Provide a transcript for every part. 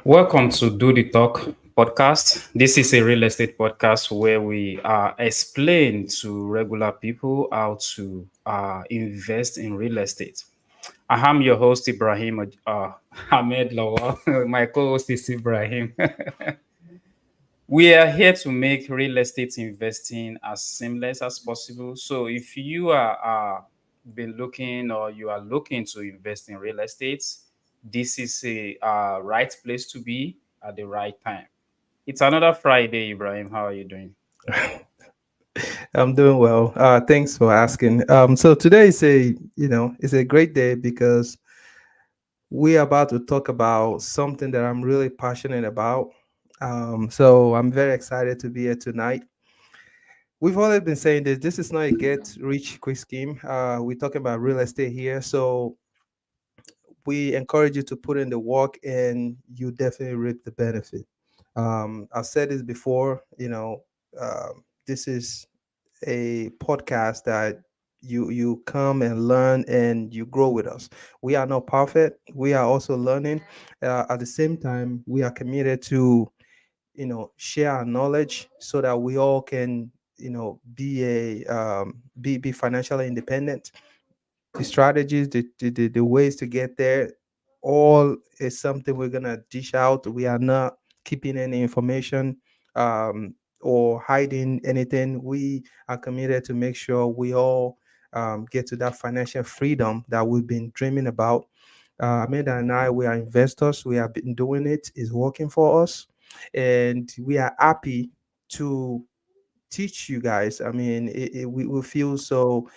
Welcome to Do the Talk podcast. This is a real estate podcast where we explain to regular people how to invest in real estate. I am your host, Ibrahim Ahmed Lawal. My co host is Ibrahim. We are here to make real estate investing as seamless as possible. So if you are been looking or you are looking to invest in real estate, this is a right place to be at the right time. It's another Friday, Ibrahim. How are you doing? I'm doing well. Thanks for asking. So today is it's a great day because we're about to talk about something that I'm really passionate about. So I'm very excited to be here tonight. We've always been saying this. This is not a get rich quick scheme. We're talking about real estate here. So we encourage you to put in the work and you definitely reap the benefit. I've said this before, this is a podcast that you come and learn and you grow with us. We are not perfect. We are also learning. At the same time, we are committed to share our knowledge so that we all can be financially independent. The strategies, the ways to get there, all is something we're gonna dish out. We are not keeping any information or hiding anything. We are committed to make sure we all get to that financial freedom that we've been dreaming about. Amanda and I, we are investors. We have been doing it. It's working for us, and we are happy to teach you guys. I mean, we feel so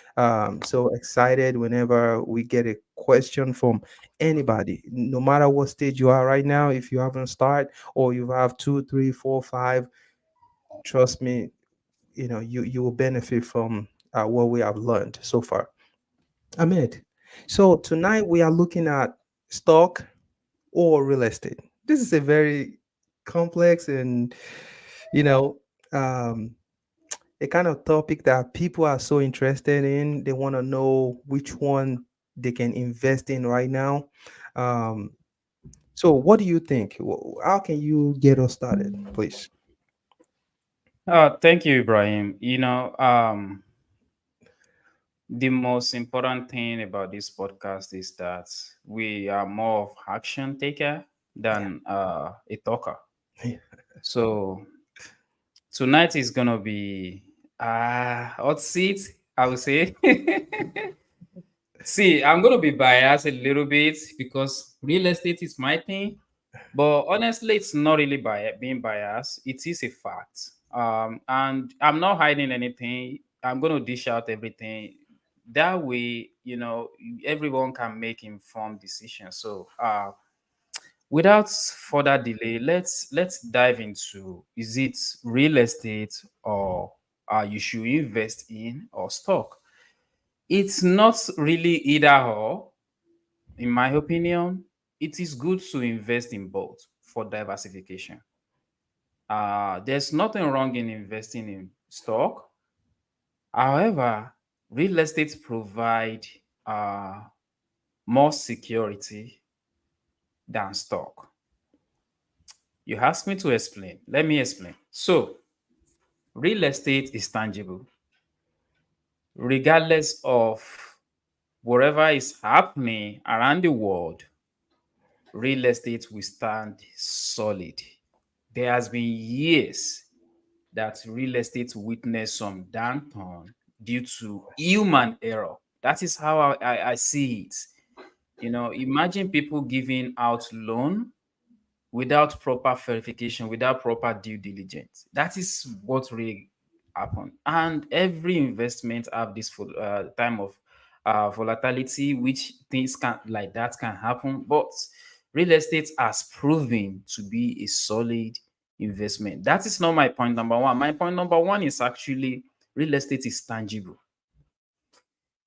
excited whenever we get a question from anybody, no matter what stage you are right now. If you haven't started or you have two, three, four, five, trust me, you will benefit from what we have learned so far. Ahmed, so tonight we are looking at stock or real estate. This is a very complex and you know um a kind of topic that people are so interested in. They want to know which one they can invest in right now. Um, so, what do you think? How can you get us started, please? Thank you, Ibrahim. The most important thing about this podcast is that we are more of action taker Yeah. than a talker. So tonight is gonna be hot seat, I would say. See, I'm gonna be biased a little bit because real estate is my thing, but honestly, it's not really being biased. It is a fact, and I'm not hiding anything. I'm gonna dish out everything. That way, everyone can make informed decisions. So, without further delay, let's dive into: is it real estate or you should invest in or stock? It's not really either or, in my opinion. It is good to invest in both for diversification. There's nothing wrong in investing in stock. However, real estate provide uh, more security than stock. You asked me to explain. Let me explain. So, real estate is tangible, regardless of whatever is happening around the world. Real estate will stand solid. There has been years that real estate witnessed some downturn due to human error. That is how I see it. Imagine people giving out loan without proper verification, without proper due diligence. That is what really happened. And every investment have this time of volatility, which things can like that can happen. But real estate has proven to be a solid investment. That is not my point number one. My point number one is actually real estate is tangible.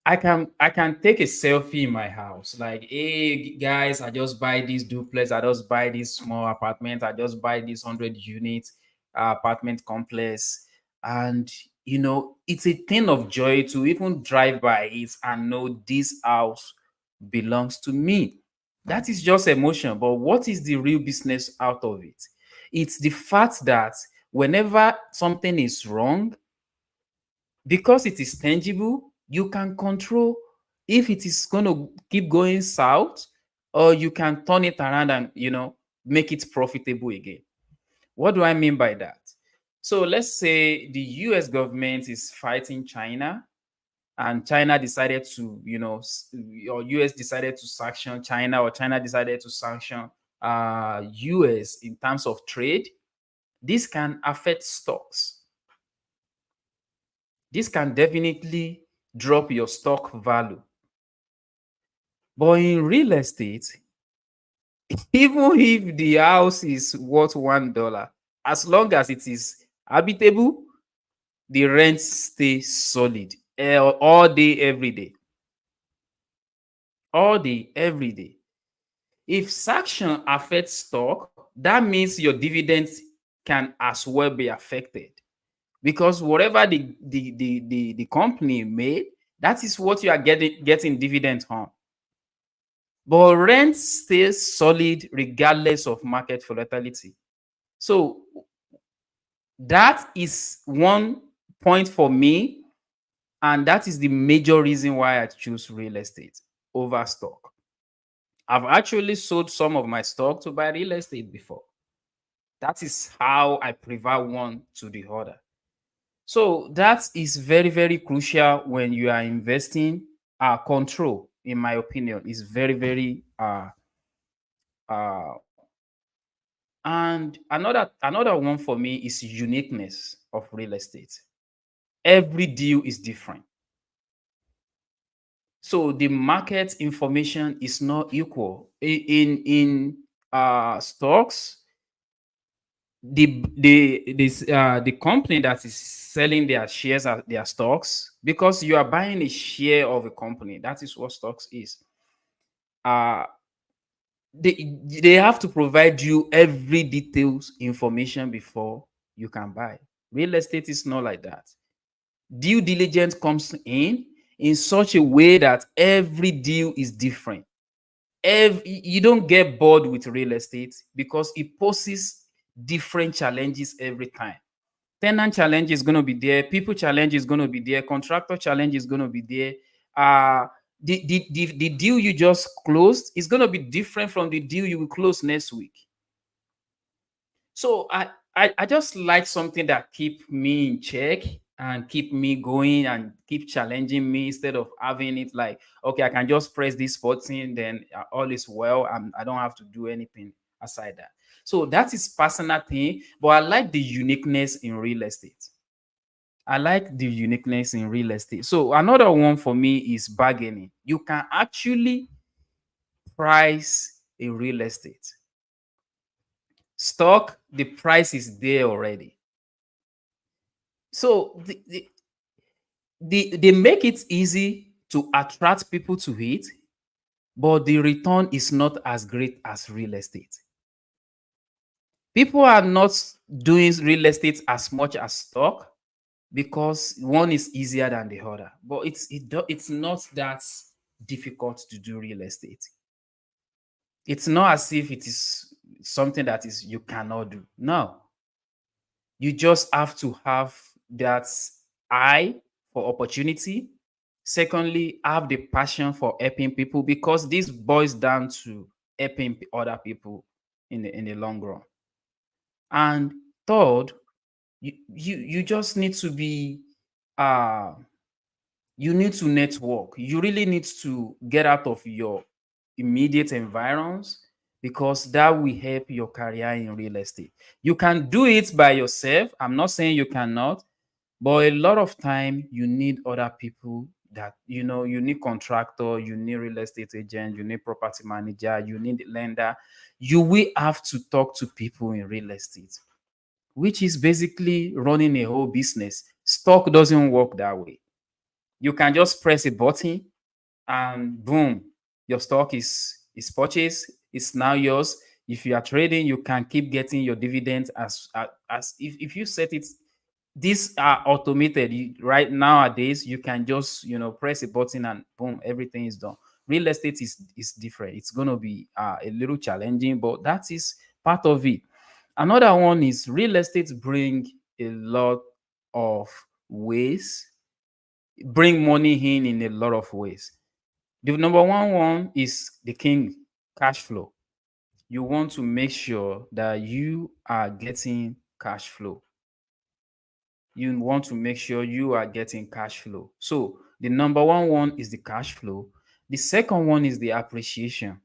I can take a selfie in my house, like, hey guys, I just buy this duplex, I just buy this small apartment, I just buy this 100 unit apartment complex, and it's a thing of joy to even drive by it and know this house belongs to me. That is just emotion, but what is the real business out of it? It's the fact that whenever something is wrong, because it is tangible, you can control if it is going to keep going south, or you can turn it around and make it profitable again. What do I mean by that? So let's say the US government is fighting China, and China decided to, or US decided to sanction China, or China decided to sanction US in terms of trade. This can affect stocks. This can definitely drop your stock value. But in real estate, even if the house is worth $1, as long as it is habitable, the rent stays solid all day, every day. All day, every day. If sanction affects stock, that means your dividends can as well be affected, because whatever the company made, that is what you are getting dividends on. But rent stays solid regardless of market volatility. So that is one point for me, and that is the major reason why I choose real estate over stock. I've actually sold some of my stock to buy real estate before. That is how I prefer one to the other. So that is very, very crucial when you are investing. Control, in my opinion, is very, very uh and another one for me is uniqueness of real estate. Every deal is different. So the market information is not equal. In stocks, the company that is selling their shares, their stocks, because you are buying a share of a company, that is what stocks is. uh they have to provide you every details information before you can buy. Real estate is not like that. Due diligence comes in such a way that every deal is different. You don't get bored with real estate because it poses different challenges every time. Tenant challenge is going to be there, people challenge is going to be there, contractor challenge is going to be there. The deal you just closed is going to be different from the deal you will close next week. So I just like something that keep me in check and keep me going and keep challenging me, instead of having it like, okay, I can just press this button, then all is well, and I don't have to do anything aside that. So that is personal thing, but I like the uniqueness in real estate. I like the uniqueness in real estate. So another one for me is bargaining. You can actually price a real estate. Stock, the price is there already. So they make it easy to attract people to it, but the return is not as great as real estate. People are not doing real estate as much as stock because one is easier than the other, but it's not that difficult to do real estate. It's not as if it is something that is you cannot do. No, you just have to have that eye for opportunity. Secondly, have the passion for helping people, because this boils down to helping other people in the long run. And third, you just need to be uh you need to network. You really need to get out of your immediate environs, because that will help your career in real estate. You can do it by yourself. I'm not saying you cannot, but a lot of time you need other people, that you need contractor, you need real estate agent, you need property manager, you need lender. You will have to talk to people in real estate. which is basically running a whole business. Stock doesn't work that way. You can just press a button and boom, your stock is purchased. It's now yours. If you are trading, you can keep getting your dividends as if you set it. These are automated. Right nowadays, you can just press a button and boom, everything is done. Real estate is different. It's gonna be a little challenging, but that is part of it. Another one is real estate bring a lot of ways, bring money in a lot of ways. The number one is the king, cash flow. You want to make sure that you are getting cash flow. You want to make sure you are getting cash flow. So the number one is the cash flow. The second one is the appreciation.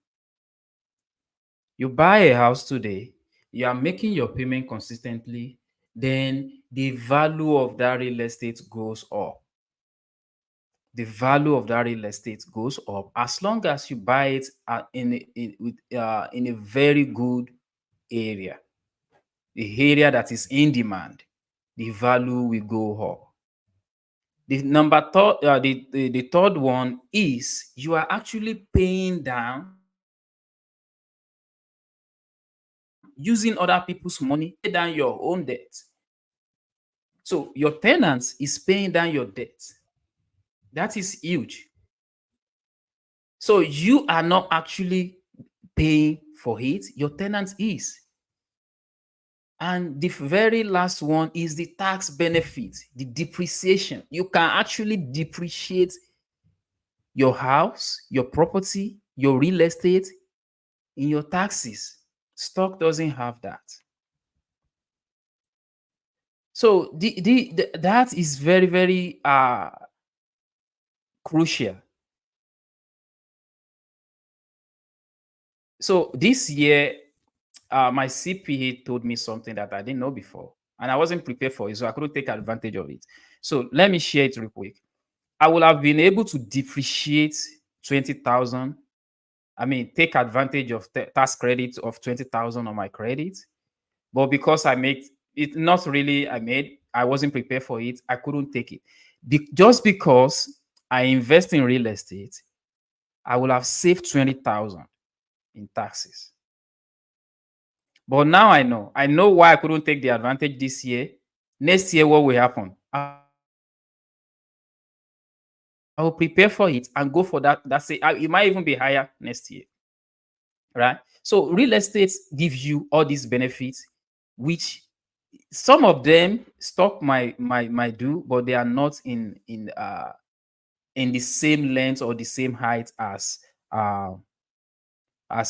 You buy a house today, you are making your payment consistently, then the value of that real estate goes up. The value of that real estate goes up as long as you buy it in a very good area, the area that is in demand. The value will go up. The third one is you are actually paying down using other people's money, pay down your own debt. So your tenants is paying down your debt. That is huge. So you are not actually paying for it, your tenant is. And the very last one is the tax benefit, the depreciation. You can actually depreciate your house, your property, your real estate in your taxes. Stock doesn't have that. So that is very, very crucial. So this year, my CPA told me something that I didn't know before, and I wasn't prepared for it, so I couldn't take advantage of it. So let me share it real quick. I would have been able to depreciate 20,000. I mean, take advantage of tax credit of 20,000 on my credit, but because I made it, not really, I wasn't prepared for it. I couldn't take it. Just because I invest in real estate, I would have saved 20,000 in taxes. But now I know. I know why I couldn't take the advantage this year. Next year, what will happen? I will prepare for it and go for that. That's it. It might even be higher next year. Right? So real estate gives you all these benefits, which some of them stock might do, but they are not in the same length or the same height as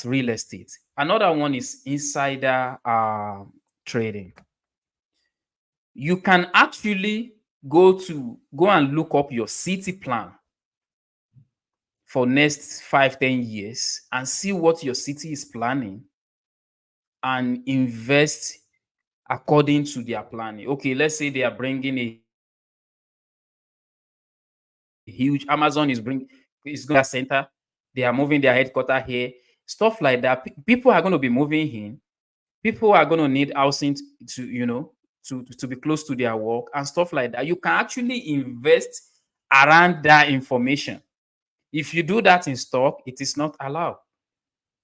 real estate. Another one is insider trading. You can actually go and look up your city plan for next 5-10 years and see what your city is planning and invest according to their planning. Okay, let's say they are bringing a huge Amazon is going to center. They are moving their headquarters here. Stuff like that. People are going to be moving in. People are going to need housing to be close to their work and stuff like that. You can actually invest around that information. If you do that in stock, it is not allowed.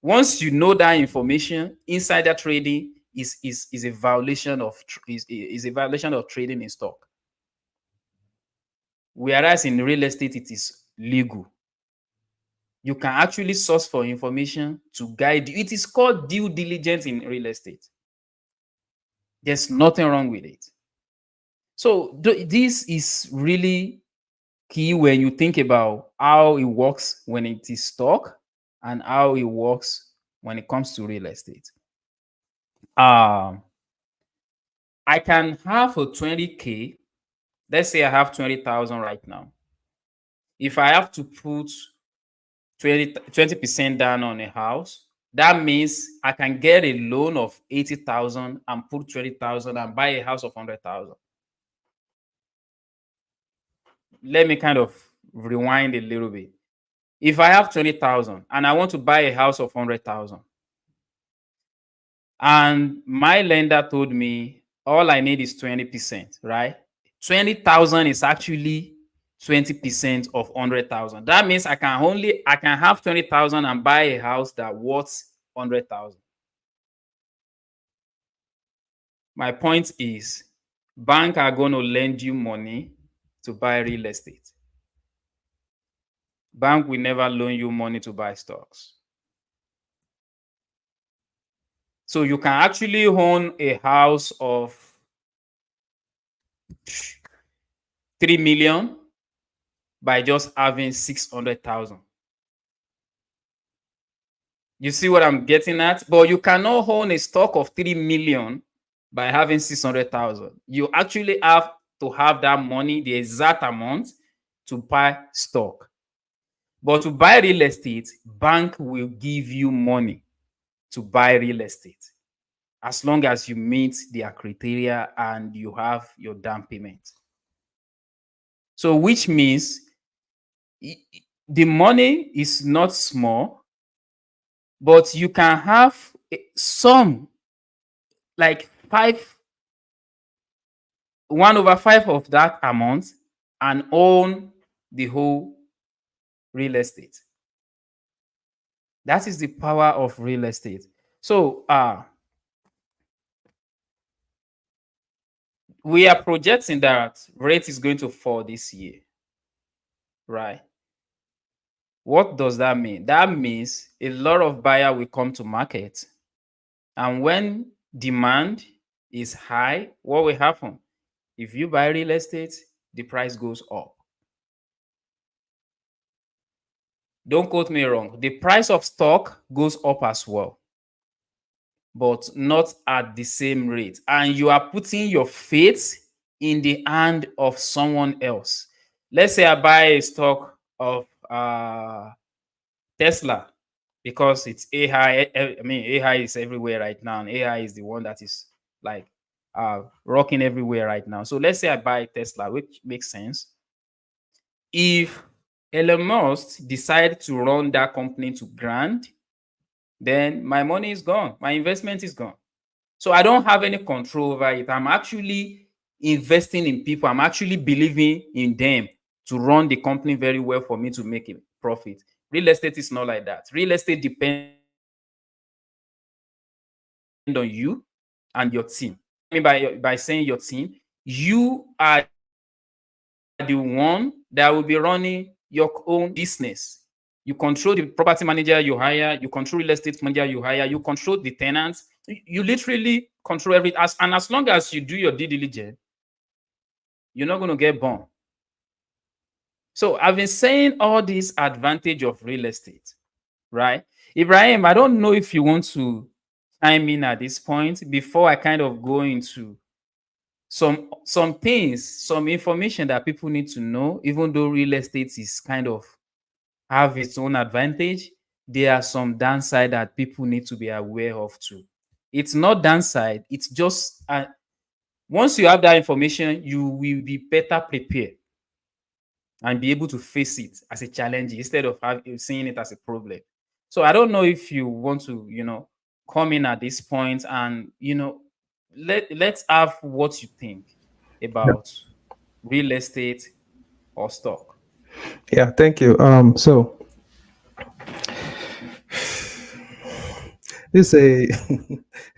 Once you know that information, insider trading is a violation of is a violation of trading in stock. Whereas in real estate, it is legal. You can actually source for information to guide you. It is called due diligence in real estate. There's nothing wrong with it. So this is really key when you think about how it works when it is stock and how it works when it comes to real estate. I can have a 20K. Let's say I have 20,000 right now. If I have to put 20% down on a house, that means I can get a loan of 80,000 and put 20,000 and buy a house of 100,000. Let me kind of rewind a little bit. If I have 20,000 and I want to buy a house of 100,000, and my lender told me, all I need is 20%, right? 20,000 is actually 20% of 100,000. That means I can have 20,000 and buy a house that worth 100,000. My point is, bank are going to lend you money to buy real estate. Bank will never loan you money to buy stocks. So you can actually own a house of 3 million by just having 600,000. You see what I'm getting at? But you cannot own a stock of 3 million by having 600,000. You actually have to have that money, the exact amount, to buy stock. But to buy real estate, bank will give you money to buy real estate as long as you meet their criteria and you have your down payment. So which means the money is not small, but you can have some, like 1/5 of that amount, and own the whole real estate. That is the power of real estate. So we are projecting that rate is going to fall this year, right? What does that mean? That means a lot of buyer will come to market, and when demand is high, what will happen? If you buy real estate, the price goes up. Don't quote me wrong. The price of stock goes up as well, but not at the same rate. And you are putting your faith in the hand of someone else. Let's say I buy a stock of Tesla because it's AI. I mean, AI is everywhere right now, and AI is the one that is like rocking everywhere right now. So let's say I buy Tesla, which makes sense. If Elon Musk decide to run that company to ground, then my money is gone. My investment is gone. So I don't have any control over it. I'm actually investing in people. I'm actually believing in them to run the company very well for me to make a profit. Real estate is not like that. Real estate depends on you and your team. I mean, by saying your team, you are the one that will be running your own business. You control the property manager you hire, you control real estate manager you hire, you control the tenants. You literally control everything. And as long as you do your due diligence, you're not going to get burned. So I've been saying all these advantage of real estate, right? Ibrahim, I don't know if you want to chime in at this point before I kind of go into some things, some information that people need to know. Even though real estate is kind of have its own advantage, there are some downside that people need to be aware of too. It's not downside, it's just once you have that information, you will be better prepared and be able to face it as a challenge instead of seeing it as a problem. So I don't know if you want to, come in at this point and, let's have what you think about real estate or stock. Yeah, thank you. So this is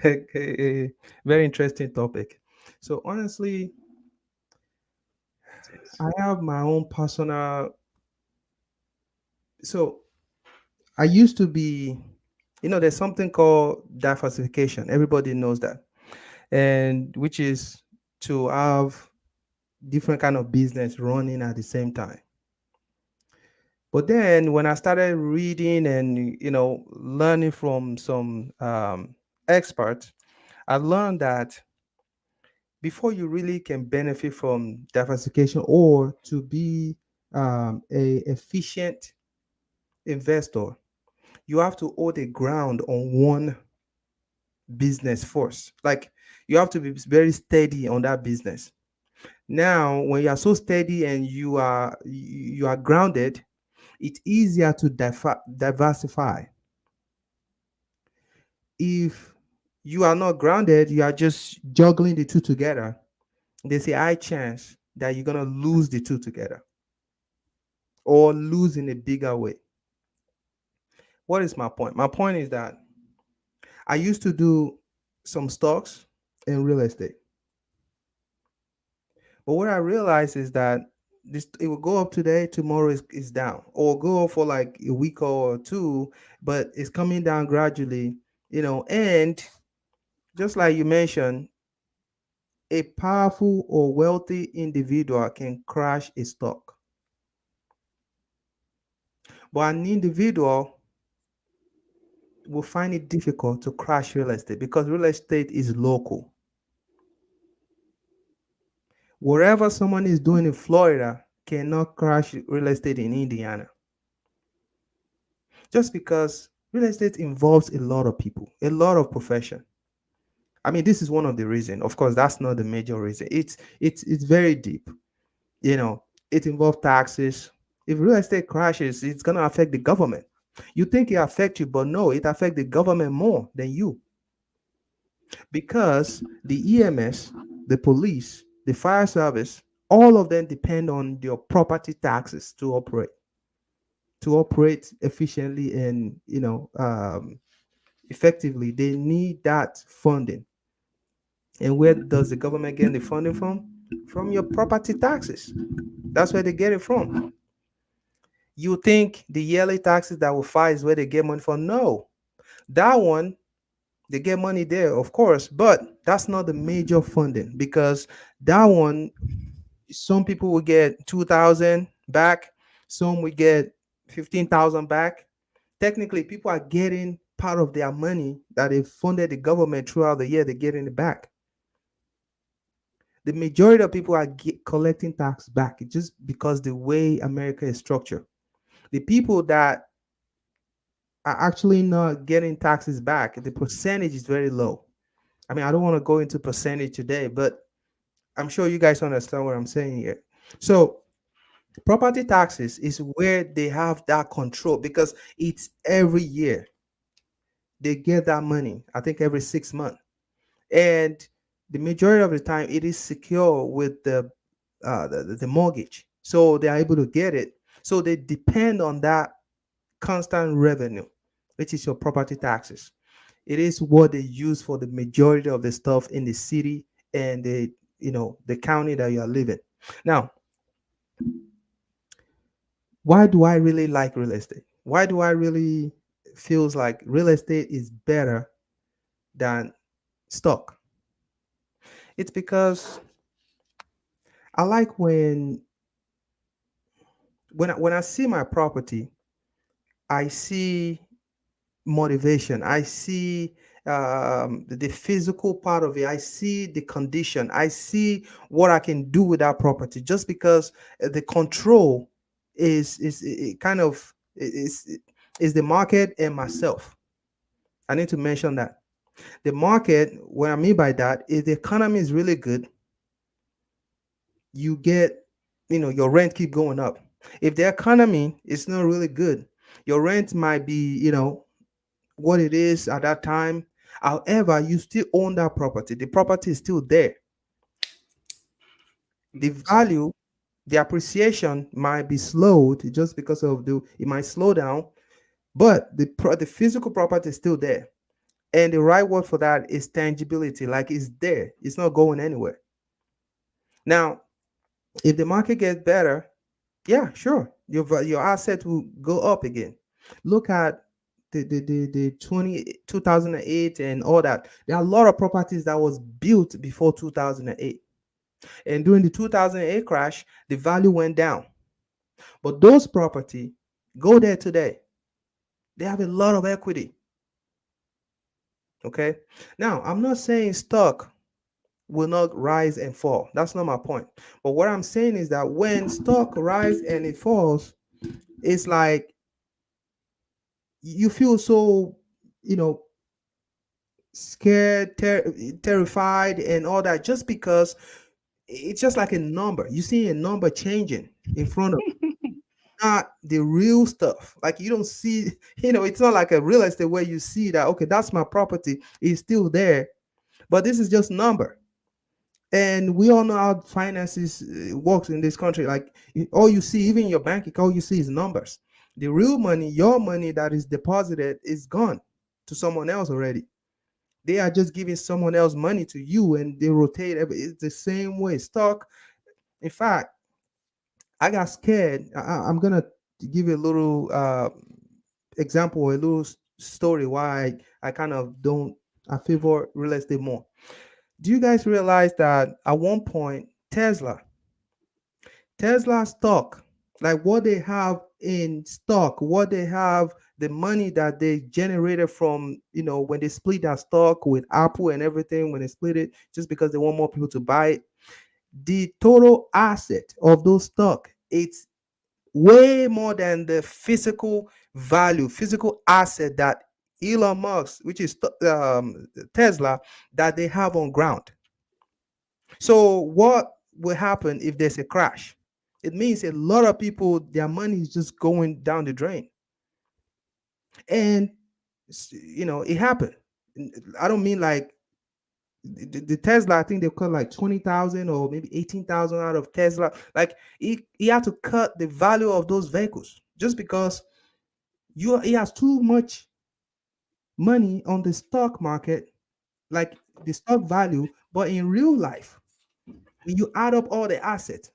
a very interesting topic. So honestly, I have my own personal. So I used to be, there's something called diversification. Everybody knows that, and which is to have different kind of business running at the same time. But then when I started reading and learning from some experts, I learned that before you really can benefit from diversification or to be a efficient investor, you have to hold a ground on one business first. Like you have to be very steady on that business. Now, when you are so steady and you are grounded, it's easier to diversify. If You are not grounded, you are just juggling the two together. There's a high chance that you're gonna lose the two together or lose in a bigger way. What is my point? My point is that I used to do some stocks in real estate. But what I realized is that this it will go up today, tomorrow is down, or go up for like a week or two, but it's coming down gradually, and just like you mentioned, a powerful or wealthy individual can crash a stock. But an individual will find it difficult to crash real estate because real estate is local. Whatever someone is doing in Florida cannot crash real estate in Indiana. Just because real estate involves a lot of people, a lot of profession. I mean, this is one of the reasons. Of course, that's not the major reason. It's very deep. You know, it involves taxes. If real estate crashes, it's gonna affect the government. You think it affects you, but no, it affects the government more than you because the EMS, the police, the fire service, all of them depend on your property taxes to operate efficiently and effectively. They need that funding. And where does the government get the funding from? From your property taxes. That's where they get it from. You think the yearly taxes that will file is where they get money from? No. That one, they get money there, of course, but that's not the major funding because that one, some people will get 2,000 back, some will get 15,000 back. Technically, people are getting part of their money that they funded the government throughout the year, they're getting it back. The majority of people are collecting tax back just because the way America is structured. The people that are actually not getting taxes back, the percentage is very low. I mean, I don't want to go into percentage today, but I'm sure you guys understand what I'm saying here. So, property taxes is where they have that control because it's every year they get that money. I think every 6 months, and the majority of the time it is secure with the mortgage, so they are able to get it. So they depend on that constant revenue, which is your property taxes. It is what they use for the majority of the stuff in the city and the county that you are living. Now, why do I really like real estate? Why do I really feels like real estate is better than stock? It's because I like when I see my property, I see motivation. I see the physical part of it. I see the condition. I see what I can do with that property. Just because the control is it kind of is the market and myself. I need to mention that the market. What I mean by that is the economy is really good. You get, your rent keep going up. If the economy is not really good, your rent might be, what it is at that time. However, you still own that property. The property is still there. The value, the appreciation might be slowed just because of it might slow down, but the physical property is still there. And the right word for that is tangibility. Like it's there. It's not going anywhere. Now, if the market gets better, yeah, sure, your asset will go up again. Look at the 2008 and all that. There are a lot of properties that was built before 2008, and during the 2008 crash the value went down, but those property go there today, they have a lot of equity. Okay, now I'm not saying stock will not rise and fall. That's not my point. But what I'm saying is that when stock rise and it falls, it's like you feel so, you know, scared, terrified, and all that, just because it's just like a number. You see a number changing in front of you. not the real stuff. Like you don't see, it's not like a real estate where you see that, okay, that's my property. It's still there. But this is just number. And we all know how finances works in this country. Like all you see, even your bank account, all you see is numbers. The real money, your money that is deposited, is gone to someone else already. They are just giving someone else money to you, and they rotate. It's the same way. Stock. In fact, I got scared. I'm gonna give you a little example, a little story why I kind of don't. I favor real estate more. Do you guys realize that at one point Tesla stock, like what they have in stock, what they have, the money that they generated from, when they split that stock with Apple and everything, when they split it, just because they want more people to buy it, the total asset of those stock, it's way more than the physical value, physical asset that Elon Musk, which is Tesla, that they have on ground. So what will happen if there's a crash? It means a lot of people, their money is just going down the drain. And it happened. I don't mean like the Tesla. I think they cut like 20,000 or maybe 18,000 out of Tesla. Like he had to cut the value of those vehicles just because he has too much money on the stock market, like the stock value. But in real life, when you add up all the assets,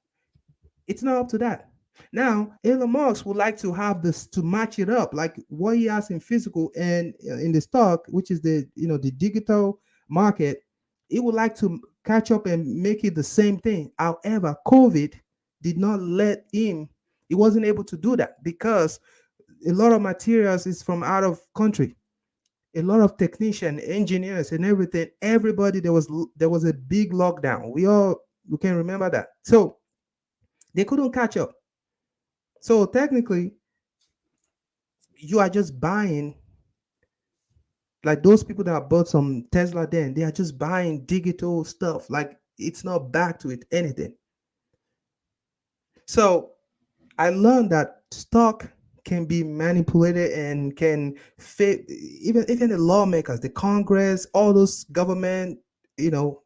it's not up to that. Now, Elon Musk would like to have this to match it up, like what he has in physical and in the stock, which is the digital market. He would like to catch up and make it the same thing. However, COVID did not let him. He wasn't able to do that because a lot of materials is from out of country. A lot of technicians, engineers, and everything. Everybody, there was a big lockdown. We can remember that. So they couldn't catch up. So technically, you are just buying, like those people that bought some Tesla, then they are just buying digital stuff. Like it's not backed with anything. So I learned that stock can be manipulated and can fit. Even the lawmakers, the Congress, all those government, you know,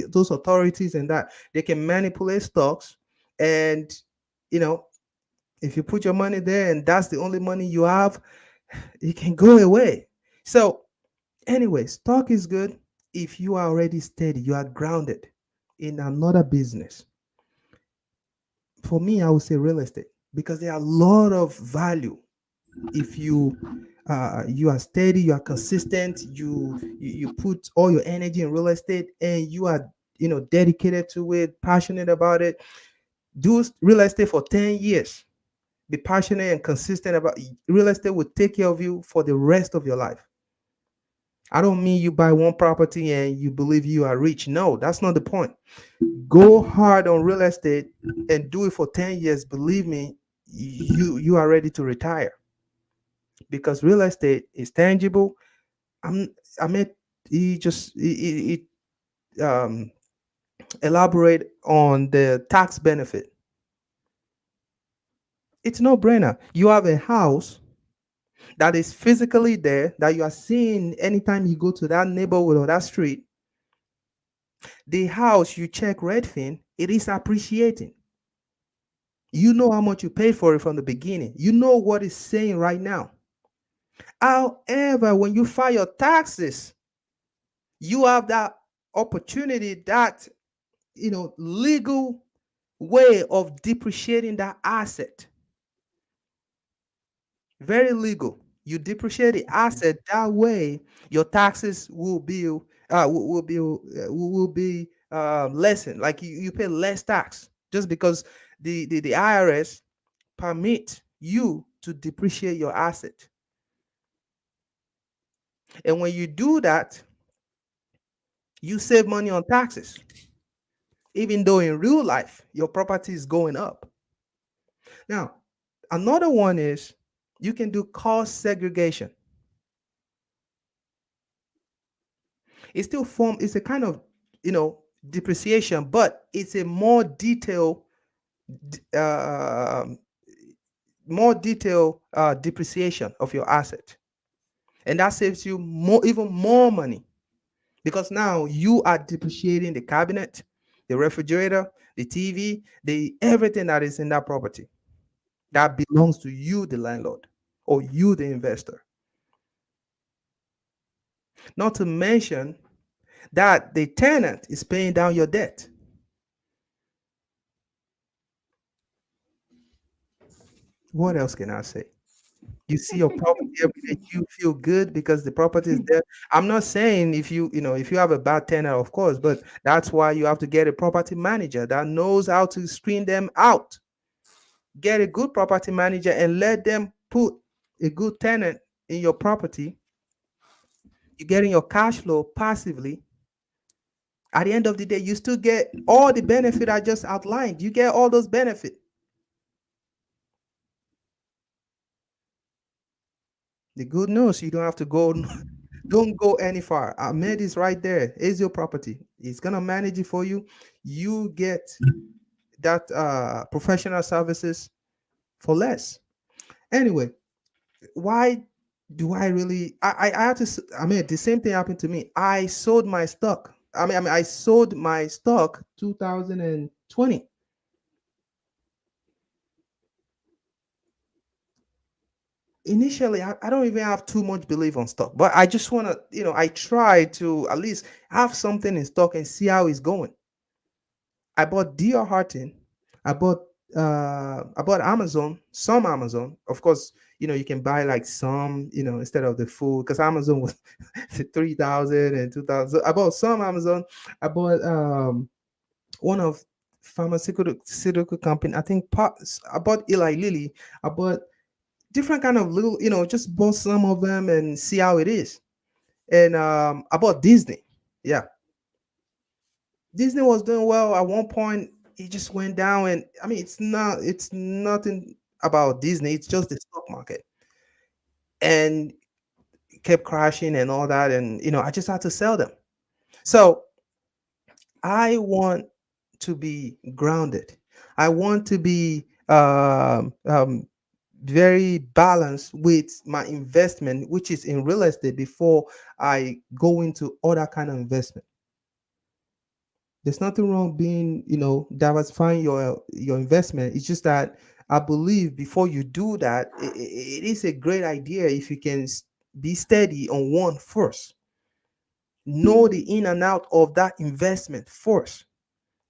those authorities, and that they can manipulate stocks. And you know, if you put your money there and that's the only money you have, it can go away. So anyway, stock is good if you are already steady, you are grounded in another business. For me, I would say real estate because there are a lot of value if you are steady, you are consistent, you put all your energy in real estate, and you are dedicated to it, passionate about it. Do real estate for 10 years. Be passionate and consistent about real estate will take care of you for the rest of your life. I don't mean you buy one property and you believe you are rich. No, that's not the point. Go hard on real estate and do it for 10 years. Believe me, you are ready to retire because real estate is tangible. I'm I mean it elaborate on the tax benefit. It's no brainer. You have a house that is physically there that you are seeing anytime you go to that neighborhood or that street. The house, you check Redfin, it is appreciating. You know how much you paid for it from the beginning. You know what it's saying right now. However, when you file your taxes, you have that opportunity, that legal way of depreciating that asset. Very legal. You depreciate the asset that way. Your taxes will be lessened. Like you pay less tax just because the IRS permit you to depreciate your asset. And when you do that, you save money on taxes, even though in real life your property is going up. Now, another one is you can do cost segregation. It's a kind of depreciation, but it's a more detailed d- um more detailed depreciation of your asset, and that saves you more, even more money, because now you are depreciating the cabinet, the refrigerator, the TV, the everything that is in that property that belongs to you, the landlord, or you, the investor. Not to mention that the tenant is paying down your debt. What else can I say? You see your property every day, you feel good because the property is there. I'm not saying if if you have a bad tenant, of course, but that's why you have to get a property manager that knows how to screen them out. Get a good property manager and let them put a good tenant in your property. You're getting your cash flow passively. At the end of the day, you still get all the benefit I just outlined. You get all those benefits. The good news, you don't have to go, don't go any far. Ahmed is right there. Is your property. He's gonna manage it for you. You get that professional services for less. Anyway, why do I really? I have to. I mean, the same thing happened to me. I sold my stock. I sold my stock 2020. Initially, I don't even have too much belief on stock, but I just want to, I try to at least have something in stock and see how it's going. I bought DR Horton. I bought Amazon, some Amazon. Of course, you can buy like some, instead of the full, because Amazon was 3,000 and 2,000. So I bought some Amazon. I bought one of pharmaceutical company. I think parts. I bought Eli Lilly. I bought different kind of little, just bought some of them and see how it is. And I bought Disney. Yeah, Disney was doing well at one point. It just went down, and I mean, it's nothing about Disney. It's just the stock market, and it kept crashing and all that. And I just had to sell them. So I want to be grounded. I want to be very balanced with my investment, which is in real estate, before I go into other kind of investment. There's nothing wrong being, diversifying your investment. It's just that I believe before you do that, it is a great idea if you can be steady on one first. Know the in and out of that investment first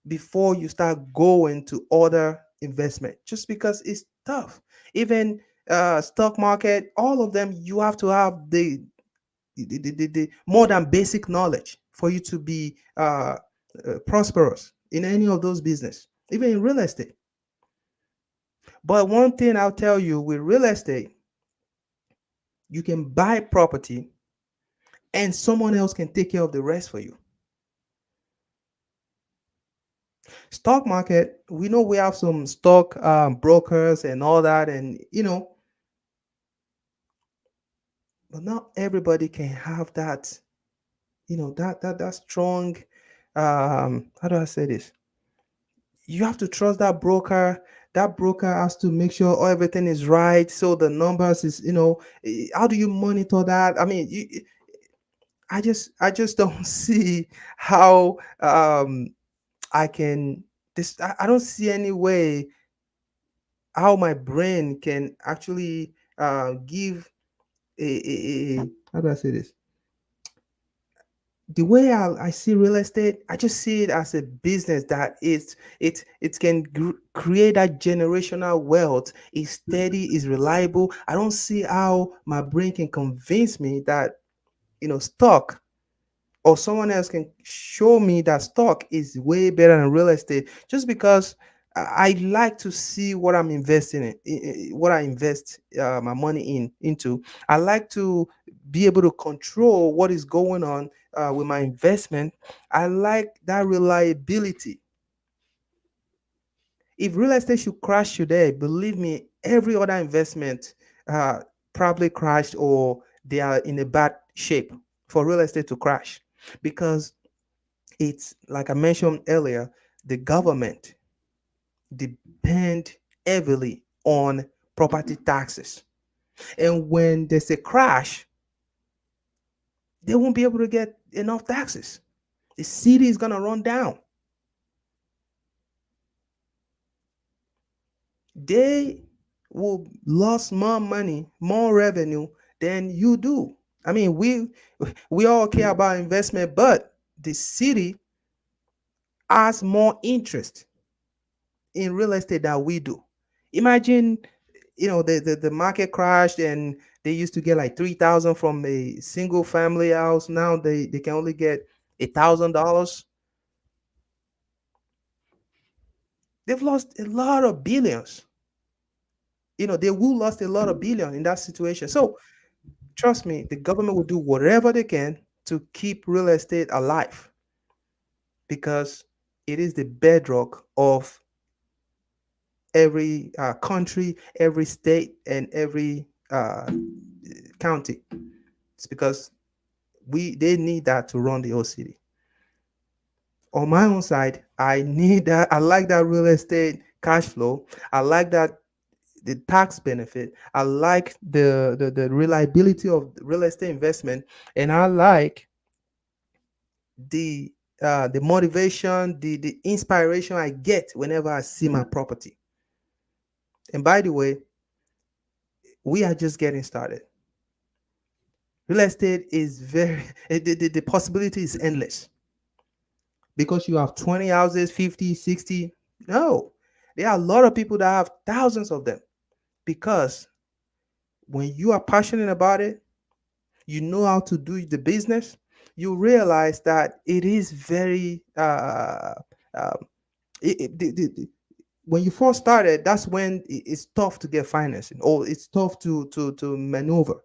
before you start going to other investment. Just because it's tough. Even stock market, all of them, you have to have the more than basic knowledge for you to be prosperous in any of those business, even in real estate. But one thing I'll tell you, with real estate, you can buy property and someone else can take care of the rest for you. Stock market, we know we have some stock brokers and all that, and but not everybody can have that, that strong, how do I say this? You have to trust that broker. That broker has to make sure everything is right, so the numbers is, how do you monitor that? I mean, I just don't see how I can this I don't see any way how my brain can actually give how do I say this? The way I see real estate, I just see it as a business that it can create that generational wealth. It's steady, is reliable. I don't see how my brain can convince me that stock, or someone else can show me that stock is way better than real estate, just because I like to see what I'm investing in, what I invest my money into. I like to be able to control what is going on with my investment. I like that reliability. If real estate should crash today, believe me, every other investment uh, probably crashed, or they are in a bad shape for real estate to crash, because it's like I mentioned earlier, the government depend heavily on property taxes. And when there's a crash, they won't be able to get enough taxes. The city is going to run down. They will lose more money, more revenue than you do. I mean, we all care about investment, but the city has more interest in real estate than we do. Imagine, the market crashed and they used to get like 3,000 from a single family house. Now they can only get $1,000. They've lost a lot of billions. They will lost a lot of billion in that situation. So trust me, the government will do whatever they can to keep real estate alive, because it is the bedrock of every country, every state, and every county. It's because they need that to run the whole city. On my own side, I need that. I like that real estate cash flow. I like that the tax benefit. I like the reliability of real estate investment, and I like the the motivation, the inspiration I get whenever I see my property. And by the way, we are just getting started. Real estate is very the possibility is endless, because you have 20 houses, 50, 60. No, there are a lot of people that have thousands of them, because when you are passionate about it, you know how to do the business, you realize that it is very um, when you first started, that's when it's tough to get financing, or it's tough to maneuver.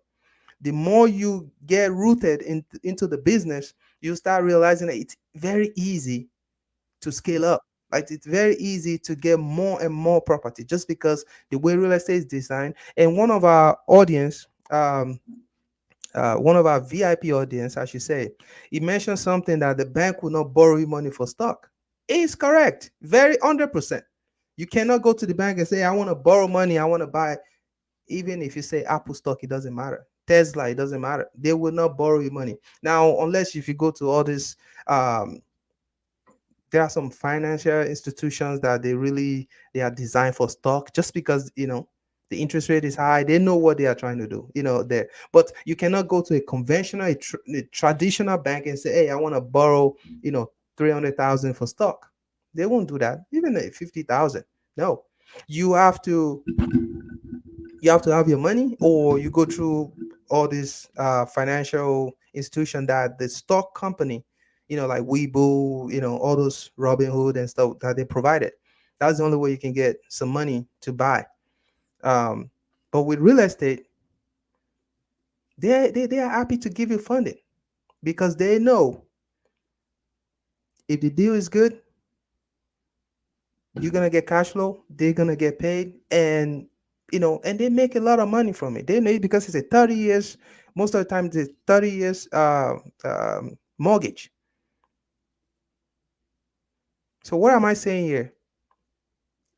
The more you get rooted into the business, you start realizing that it's very easy to scale up. Like, it's very easy to get more and more property, just because the way real estate is designed. And one of our VIP audience, I should say, he mentioned something that the bank will not borrow you money for stock. It's correct, very 100%. You cannot go to the bank and say, I want to borrow money, I want to buy. Even if you say Apple stock, it doesn't matter. Tesla, it doesn't matter. They will not borrow you money. Now, unless if you go to all this, there are some financial institutions that they are designed for stock, just because the interest rate is high. They know what they are trying to do, there. But you cannot go to a conventional, a traditional bank and say, hey, I want to borrow 300,000 for stock. They won't do that. Even at 50,000. No. You have to have your money, or you go through all these financial institution that the stock company, like Webull, all those Robinhood and stuff that they provided. That's the only way you can get some money to buy. But with real estate, they are happy to give you funding, because they know if the deal is good, you're gonna get cash flow, they're gonna get paid, and and they make a lot of money from it. They know it because it's a 30 years, most of the time it's a 30 years mortgage. So what am I saying here?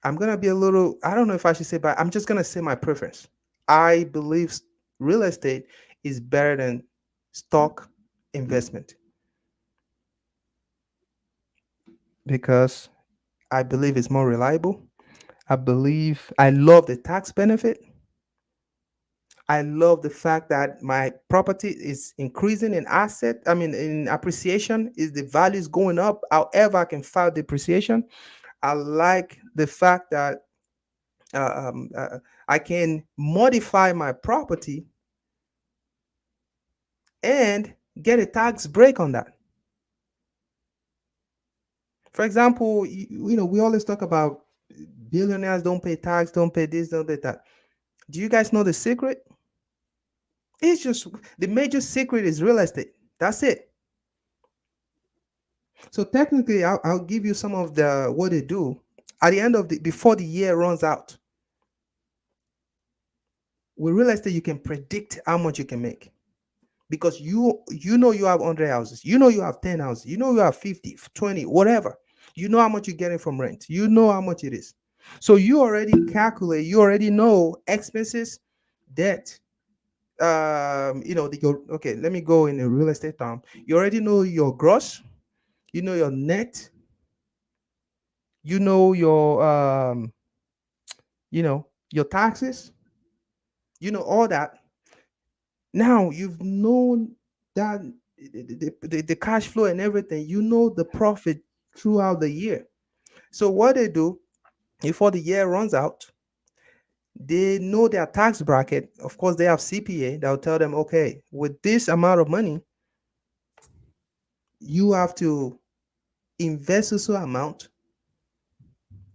I'm gonna be a little, I don't know if I should say, but I'm just gonna say my preference. I believe real estate is better than stock investment, because I believe it's more reliable. I love the tax benefit. I love the fact that my property is increasing in asset. I mean, in appreciation, is the value is going up. However, I can file depreciation. I like the fact that I can modify my property and get a tax break on that. For example, we always talk about billionaires don't pay tax, don't pay this, don't pay that. Do you guys know the secret? It's just the major secret is real estate. That's it. So technically, I'll give you some of the what they do at the end of before the year runs out. With real estate, you can predict how much you can make, because you have 100 houses, you have 10 houses, you have 50, 20, whatever. You know how much you're getting from rent. You know how much it is. So you already calculate, you already know expenses, debt. Your, okay, let me go in a real estate term. You already know your gross, you know your net, you know your taxes, you know all that. Now you've known that the cash flow and everything, you know the profit throughout the year. So what they do before the year runs out, they know their tax bracket. Of course, they have CPA that will tell them, okay, with this amount of money, you have to invest a so amount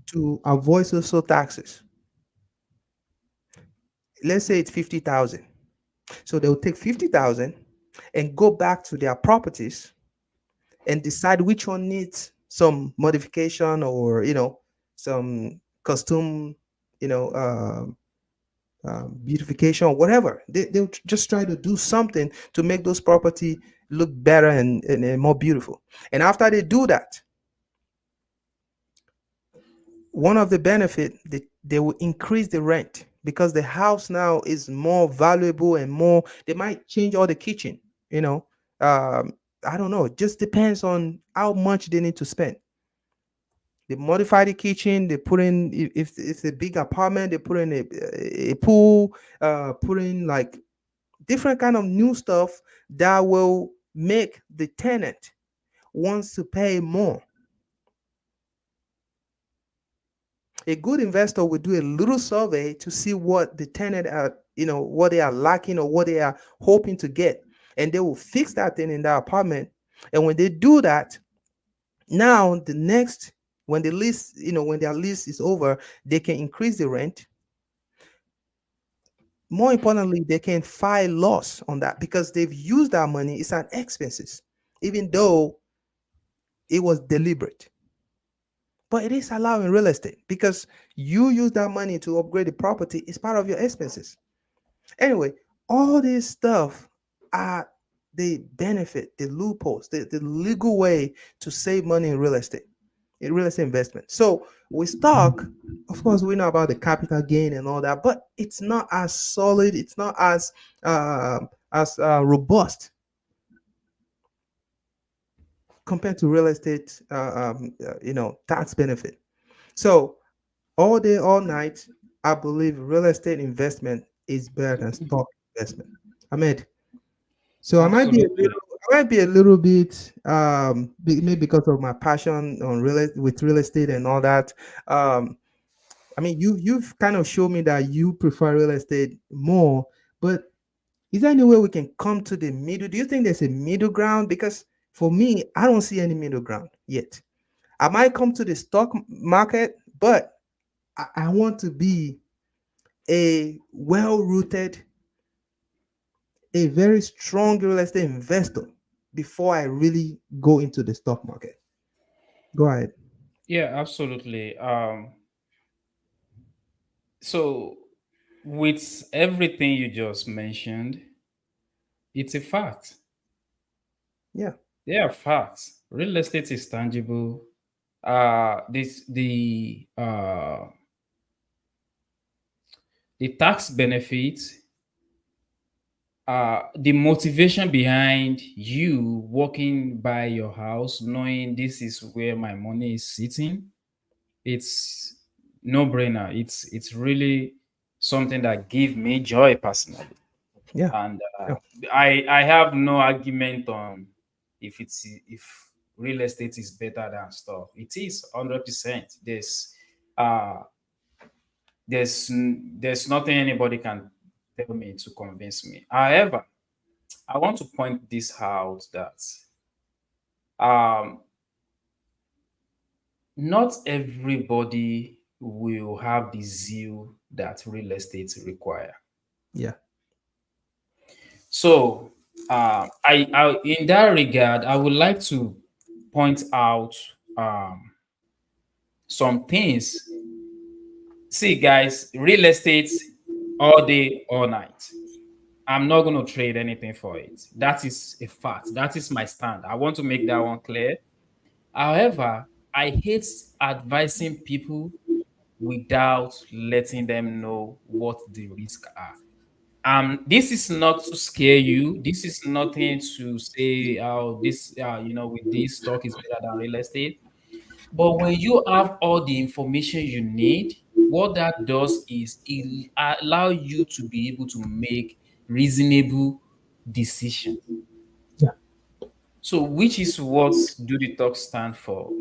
to avoid social taxes. Let's say it's 50,000. So they'll take 50,000 and go back to their properties and decide which one needs some modification, or some custom, you know beautification, whatever. They'll just try to do something to make those property look better and more beautiful. And after they do that, one of the benefit, they will increase the rent because the house now is more valuable and more. They might change all the kitchen, you know I don't know, it just depends on how much they need to spend. They modify the kitchen, they put in, if it's a big apartment, they put in a pool, put in like different kind of new stuff that will make the tenant wants to pay more. A good investor will do a little survey to see what the tenant are, what they are lacking or what they are hoping to get, and they will fix that thing in their apartment. And when they do that, now the next, when the lease, when their lease is over, they can increase the rent. More importantly, they can file loss on that because they've used that money. It's an expenses, even though it was deliberate. But it is allowed in real estate because you use that money to upgrade the property. It's part of your expenses. Anyway, all this stuff are the benefit, the loopholes, the legal way to save money in real estate investment. So with stock, of course, we know about the capital gain and all that, but it's not as solid. It's not as robust compared to real estate. Tax benefit. So all day, all night, I believe real estate investment is better than stock investment. Ahmed. So Absolutely. I might be a little bit maybe because of my passion on with real estate and all that. Um, I mean, you've kind of shown me that you prefer real estate more, but is there any way we can come to the middle? Do you think there's a middle ground? Because for me, I don't see any middle ground yet. I might come to the stock market, but I want to be a well-rooted, a very strong real estate investor before I really go into the stock market. Go ahead. Yeah, absolutely. So with everything you just mentioned, it's a fact. Yeah. They are facts. Real estate is tangible. This the tax benefits, the motivation behind you walking by your house, knowing this is where my money is sitting, it's no brainer. It's really something that give me joy personally. Yeah. And Yeah. I have no argument on if real estate is better than stock. It is 100%. Uh there's nothing anybody can tell me to convince me. However, I want to point this out that um not everybody will have the zeal that real estate require. Yeah. So, I in that regard, I would like to point out some things. See, guys, real estate all day, all night. I'm not going to trade anything for it. That is a fact. That is my stand. I want to make that one clear. However, I hate advising people without letting them know what the risks are. This is not to scare you. This is nothing to say, oh, this, with this stock is better than real estate. But when you have all the information you need, what that does is it allow you to be able to make reasonable decision. Yeah. So, which is what Do the Talk stand for?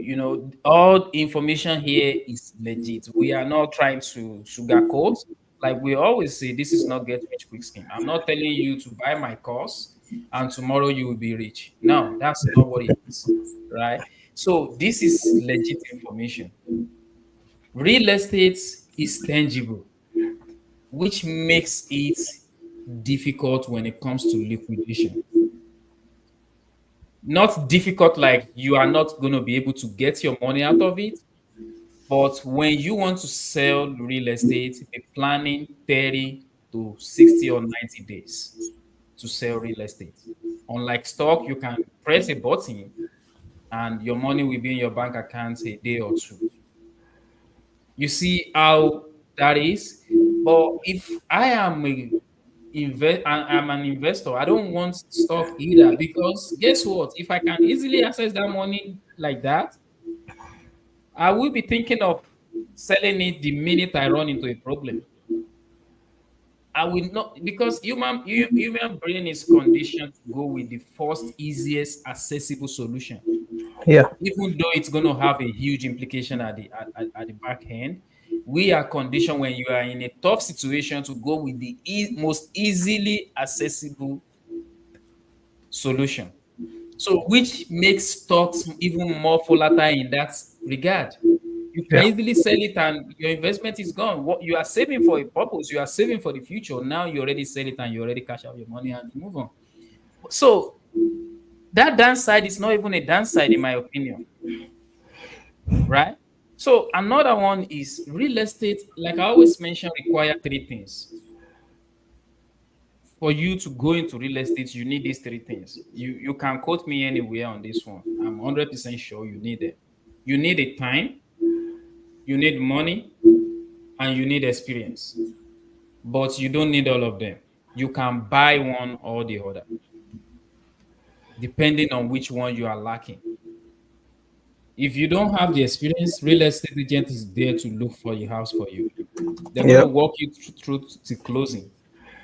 All information here is legit. We are not trying to sugarcoat. Like we always say, this is not get rich quick scheme. I'm not telling you to buy my course and tomorrow you will be rich. No, that's not what it is, right? So this is legit information. Real estate is tangible, which makes it difficult when it comes to liquidation. Not difficult like you are not going to be able to get your money out of it, but when you want to sell real estate, be planning 30 to 60 or 90 days to sell real estate. Unlike stock, you can press a button and your money will be in your bank account a day or two. You see how that is? But if I am I'm an investor, I don't want stock either, because guess what? If I can easily access that money like that, I will be thinking of selling it the minute I run into a problem. I will not, because human brain is conditioned to go with the first easiest accessible solution, Yeah. even though it's going to have a huge implication at the back end. We are conditioned when you are in a tough situation to go with the most easily accessible solution. So, which makes stocks even more volatile in that regard. You can Yeah. easily sell it and your investment is gone. What you are saving for a purpose, you are saving for the future. Now you already sell it and you already cash out your money and you move on. So that downside is not even a downside, in my opinion, right? So another one is real estate. Like I always mention, require three things. For you to go into real estate, you need these three things. You can quote me anywhere on this one. I'm 100% sure you need them. You need a time, you need money, and you need experience. But you don't need all of them. You can buy one or the other, depending on which one you are lacking. If you don't have the experience, real estate agent is there to look for your house for you. They're going to Yep. walk you through to closing.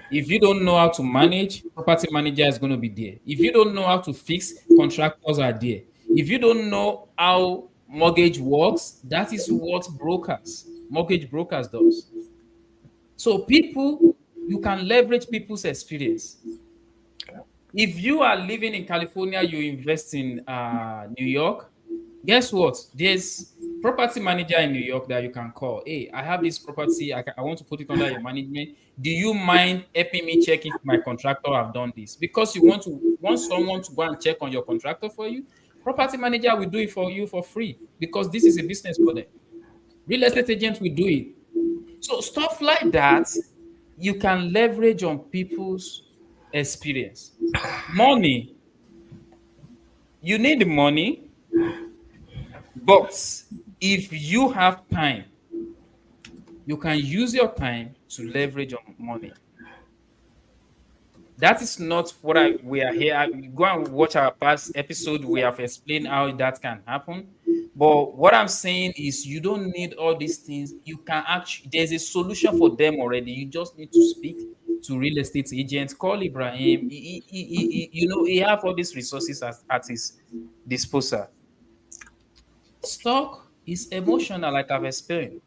If you don't know how to manage, property manager is going to be there. If you don't know how to fix, contractors are there. If you don't know how mortgage works, that is what mortgage brokers does. So you can leverage people's experience. If you are living in California, you invest in New York, guess what? There's property manager in New York that you can call. Hey, I have this property. I want to put it under your management. Do you mind helping me check if my contractor have done this? Because you want someone to go and check on your contractor for you. Property manager will do it for you for free because this is a business for them. Real estate agents will do it. So stuff like that, you can leverage on people's experience. Money, you need the money, but if you have time, you can use your time to leverage on money. That is not what we are here. Go and watch our past episode. We have explained how that can happen. But what I'm saying is, you don't need all these things. You can actually, there's a solution for them already. You just need to speak to real estate agents. Call Ibrahim. He have all these resources at his disposal. Stock is emotional, like I've explained.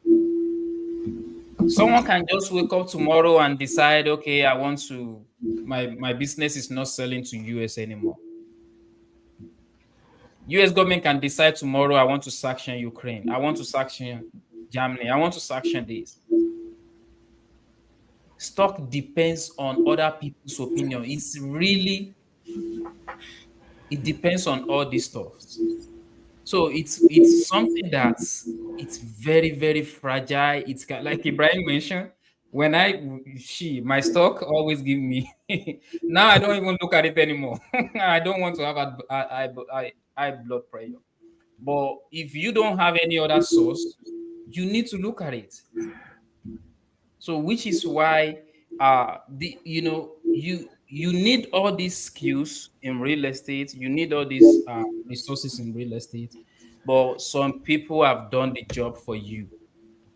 Someone can just wake up tomorrow and decide, okay, I want to, my business is not selling to US anymore. US government can decide tomorrow, I want to sanction Ukraine, I want to sanction Germany, I want to sanction this. Stock depends on other people's opinion. It depends on all these stuff. So it's something that's it's very, very fragile. It's like Ibrahim mentioned. When my stock always give me now I don't even look at it anymore. I don't want to have high blood pressure. But if you don't have any other source, You need to look at it. So which is why the you need all these skills in real estate, you need all these resources in real estate, but some people have done the job for you.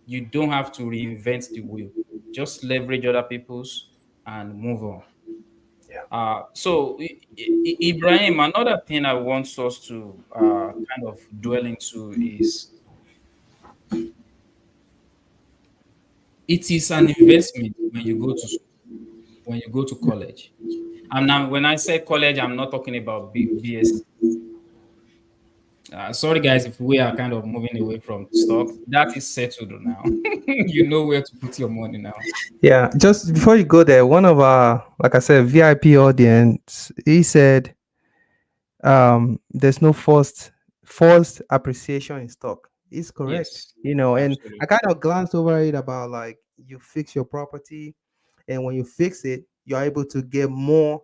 You don't have to reinvent the wheel. Just leverage other people's and move on. Ibrahim, another thing I want us to kind of dwell into is it is an investment when you go to school, when you go to college. And now, when I say college, I'm not talking about BSc. Sorry, guys, if we are kind of moving away from stocks. That is settled now. You know where to put your money now. Yeah, just before you go there, one of our, like I said, VIP audience, he said, there's no forced appreciation in stock. It's correct, Yes, and I absolutely. kind of glanced over it about like you fix your property, and when you fix it, you're able to get more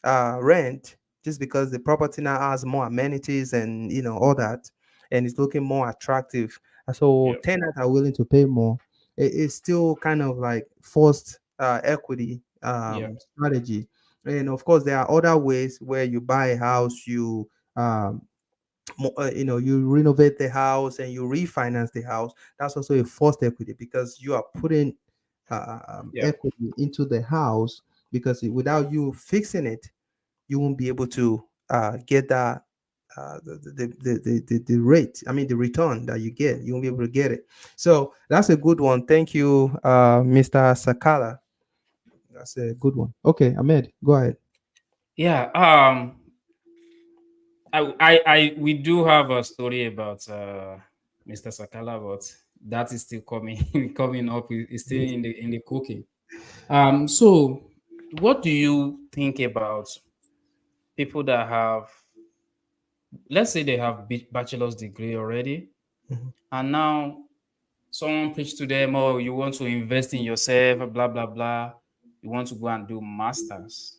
rent just because the property now has more amenities and all that, and it's looking more attractive. And so Yeah, tenants are willing to pay more. It's still kind of like forced equity yeah, strategy. And of course, there are other ways where you buy a house, um, you renovate the house and you refinance the house. That's also a forced equity because you are putting yeah, equity into the house, because without you fixing it, you won't be able to get that the rate, I mean the return that you get, you won't be able to get it. So that's a good one. Thank you, Mr. Sakala. That's a good one. Okay, Ahmed, go ahead. yeah. We do have a story about Mr. Sakala, but that is still coming coming up. It's still in the cooking. So what do you think about people that have, let's say they have bachelor's degree already, Mhm. and now someone preach to them, oh, you want to invest in yourself, blah blah blah. You want to go and do masters.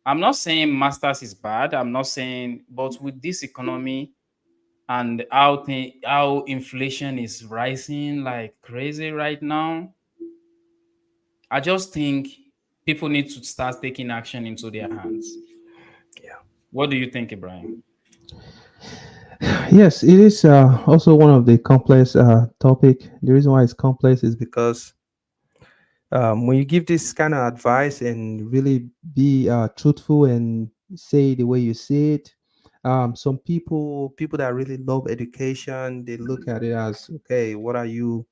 I'm not saying masters is bad. I'm not saying, but with this economy and how inflation is rising like crazy right now, I just think people need to start taking action into their hands. What do you think, Ibrahim? Yes, it is also one of the complex topic. The reason why it's complex is because when you give this kind of advice and really be truthful and say the way you see it, some people that really love education, they look at it as, okay, what are you,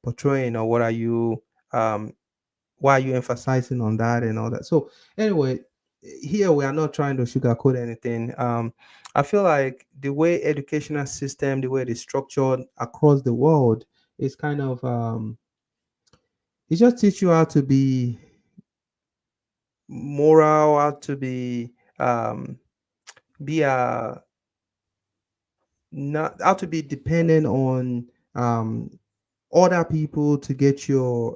portraying, or what are you, um, why are you emphasizing on that and all that. So anyway, here we are not trying to sugarcoat anything. I feel like the way educational system, the way it is structured across the world, is kind of it just teach you how to be moral, how to be not how to be dependent on um other people to get your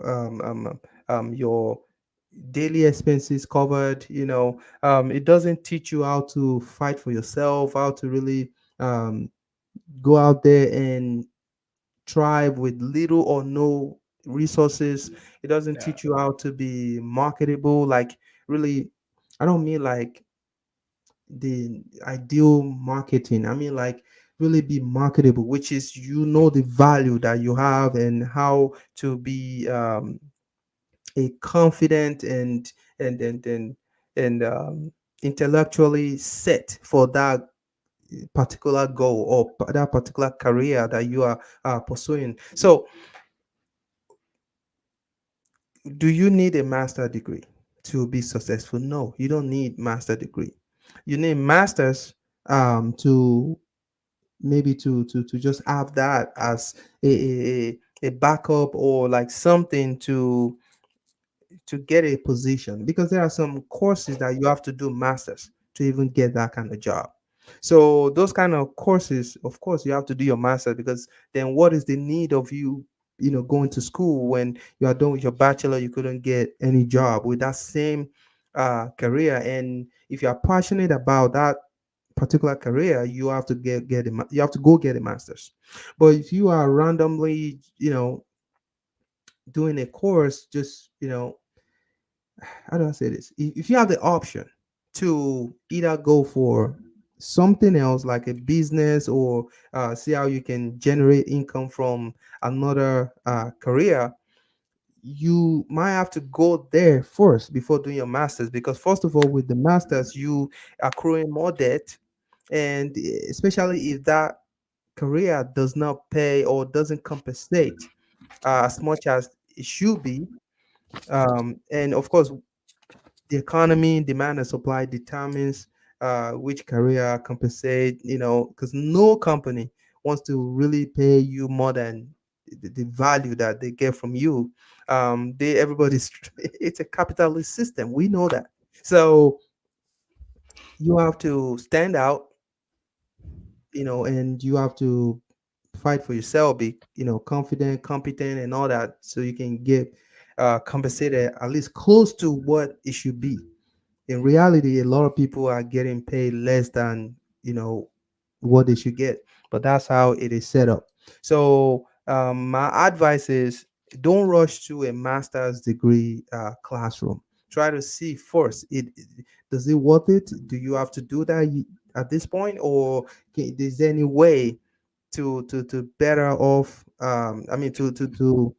daily expenses covered. It doesn't teach you how to fight for yourself, how to really um go out there and thrive with little or no resources. It doesn't Yeah, teach you how to be marketable. Like, really, I don't mean like the ideal marketing. I mean like really be marketable, which is the value that you have and how to be a confident and intellectually set for that particular goal or that particular career that you are pursuing. So do you need a master degree to be successful? No, you don't need master degree. You need masters to maybe to just have that as a backup, or like something to get a position, because there are some courses that you have to do masters to even get that kind of job. So those kind of courses, of course you have to do your master, because then what is the need of you, going to school when you are done with your bachelor, you couldn't get any job with that same career. And if you are passionate about that particular career, you have to you have to go get a master's. But if you are randomly, doing a course, just, how do I say this? If you have the option to either go for something else like a business, or see how you can generate income from another career, you might have to go there first before doing your masters, because first of all, with the masters, you accruing more debt, and especially if that career does not pay or doesn't compensate as much as it should be. And of course, the economy, demand and supply determines which career compensate, because no company wants to really pay you more than the value that they get from you. Everybody's it's a capitalist system, we know that. So you have to stand out, and you have to fight for yourself, be, confident, competent, and all that, so you can get compensated at least close to what it should be. In reality, a lot of people are getting paid less than, what they should get, but that's how it is set up. So my advice is, don't rush to a master's degree classroom. Try to see first, does it worth it? Do you have to do that at this point, or is there any way to better off, I mean, to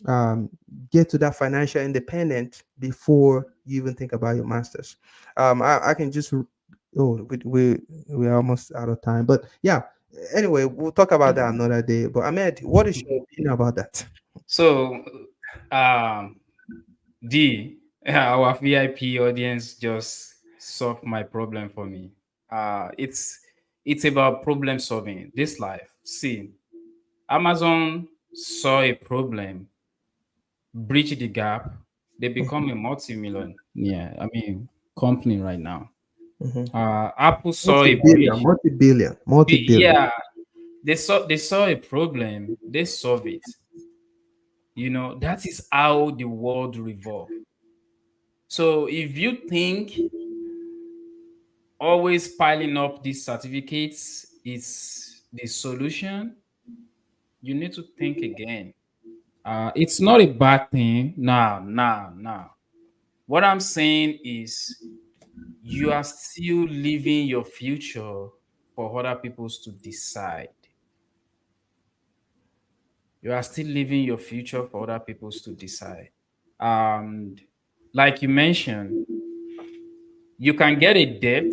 um, get to that financial independent before you even think about your masters. I can just, oh, we're almost out of time, but yeah. Anyway, we'll talk about that another day. But Ahmed, what is your opinion about that? So, um, D, our VIP audience just solved my problem for me. It's about problem solving. This life. See, Amazon saw a problem, breach the gap, they become a multi-million. Yeah, I mean company right now. Mhm. Apple saw a Multi-billion, breach. multi-billion, multi-billion. Yeah, they saw a problem, they solve it. That is how the world revolve. So if you think always piling up these certificates is the solution, you need to think again. It's not a bad thing. Nah, nah, nah. What I'm saying is you are still living your future for other people to decide. You are still living your future for other people to decide. And like you mentioned, you can get a debt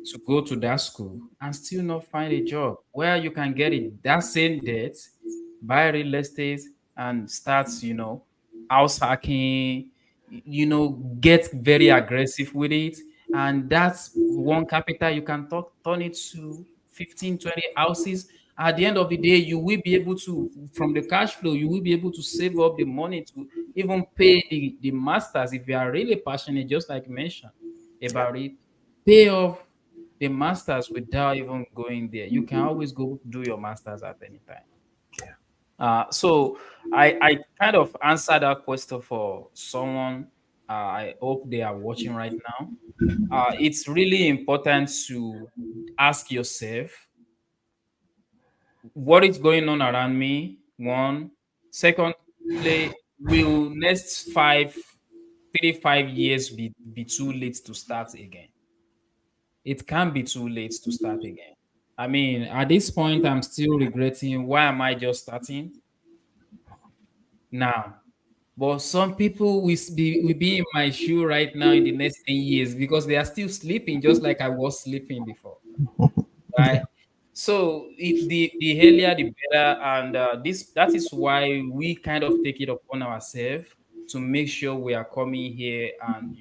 to go to that school and still not find a job, where you can get it that same debt, buy real estate, and start, house hacking, get very aggressive with it. And that's one capital you can turn it to 15, 20 houses. At the end of the day, you will be able to, from the cash flow, you will be able to save up the money to even pay the masters if you are really passionate, just like you mentioned about it. Pay off the masters without even going there. You can always go do your masters at any time. So I kind of answered that question for someone. I hope they are watching right now. It's really important to ask yourself what is going on around me. One, secondly, will next 5 years be too late to start again? It can be too late to start again. I mean, at this point, I'm still regretting why am I just starting now? But some people will be in my shoe right now in the next 10 years because they are still sleeping just like I was sleeping before, right? So the earlier the better, and that is why we kind of take it upon ourselves to make sure we are coming here and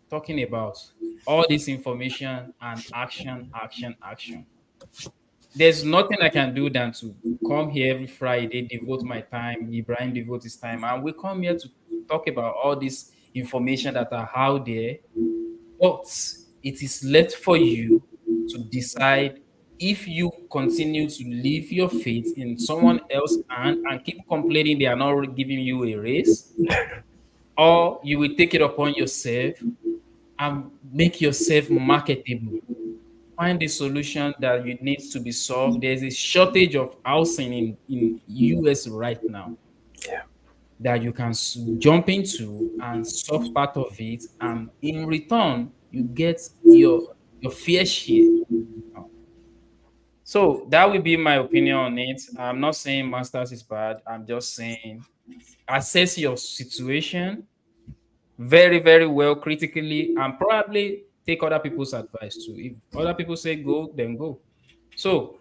talking about all this information and action, action, action. There's nothing I can do than to come here every Friday, devote my time, Ibrahim devote his time, and we come here to talk about all this information that are out there. But it is left for you to decide if you continue to leave your faith in someone else's hand and keep complaining they are not giving you a raise, or you will take it upon yourself and make yourself marketable. find a solution that you needs to be solved. There's a shortage of housing in US right now that you can jump into and solve part of it, and in return you get your fair share. So that will be my opinion on it. I'm not saying masters is bad. I'm just saying assess your situation very, very well critically, and probably take other people's advice too. If other people say go, then go. So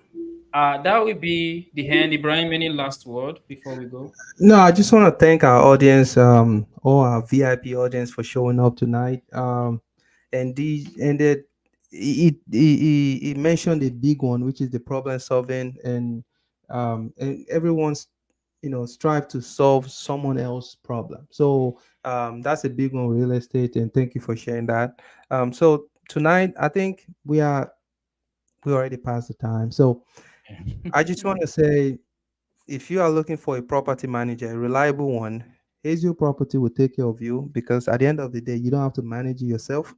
that will be the end. Ibrahim, any last word before we go? No, I just want to thank our audience, all our VIP audience for showing up tonight. And the and that he mentioned a big one, which is the problem solving, and everyone's strive to solve someone else's problem. So that's a big one, real estate, and thank you for sharing that. So tonight, I think we already passed the time. So I just want to say, if you are looking for a property manager, a reliable one, Hazel Property will take care of you, because at the end of the day, you don't have to manage it yourself.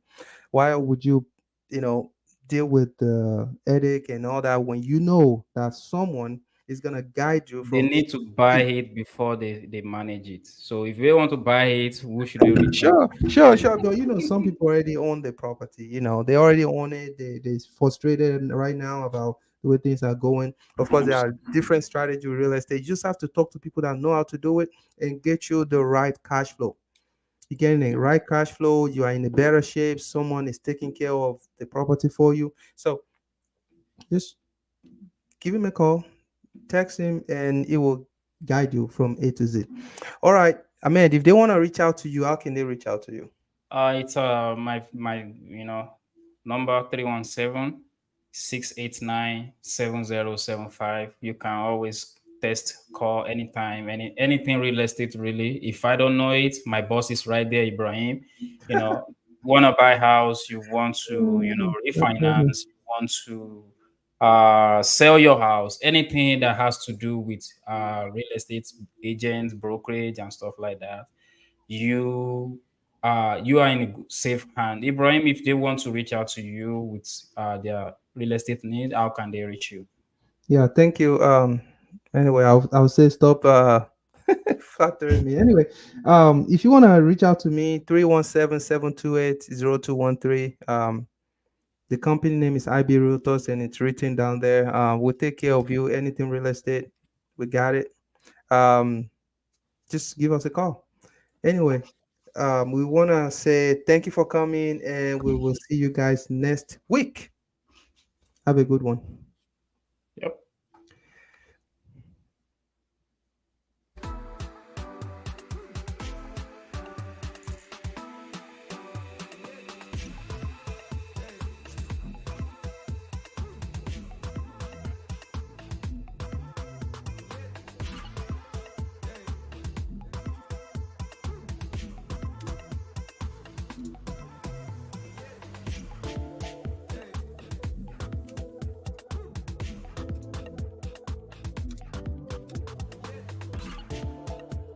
Why would you, you know, deal with the headache and all that when you know that someone is gonna guide you They from A need to to buy Z? it before they manage it. So if they want to buy it, who should they reach out Sure, to? sure, sure. But some people already own the property. They already own it. They're frustrated right now about the way things are going. Of course, there are different strategy with real estate. You just have to talk to people that know how to do it and get you the right cash flow. You get in the right cash flow, you are in a better shape. Someone is taking care of the property for you. So just give him a call, text him, and it will guide you from A to Z. All right, Ahmed, if they want to reach out to you, how can they reach out to you? It's my number 317-689-7075. You can always text, call anytime, anything real estate really. If I don't know it, my boss is right there, Ibrahim. You know, want to buy house, you want to, Mhm. refinance, you want to sell your house, anything that has to do with real estate agents, brokerage, and stuff like that, you you are in a safe hand. Ibrahim, if they want to reach out to you with their real estate need, how can they reach you? Yeah, thank you. Anyway, I'll say stop flattering me. Anyway, if you want to reach out to me, 317-728-0213. The company name is IB Realtors, and it's written down there. We'll take care of you. Anything real estate, we got it. Um, just give us a call. Anyway, we want to say thank you for coming, and we will see you guys next week. Have a good one.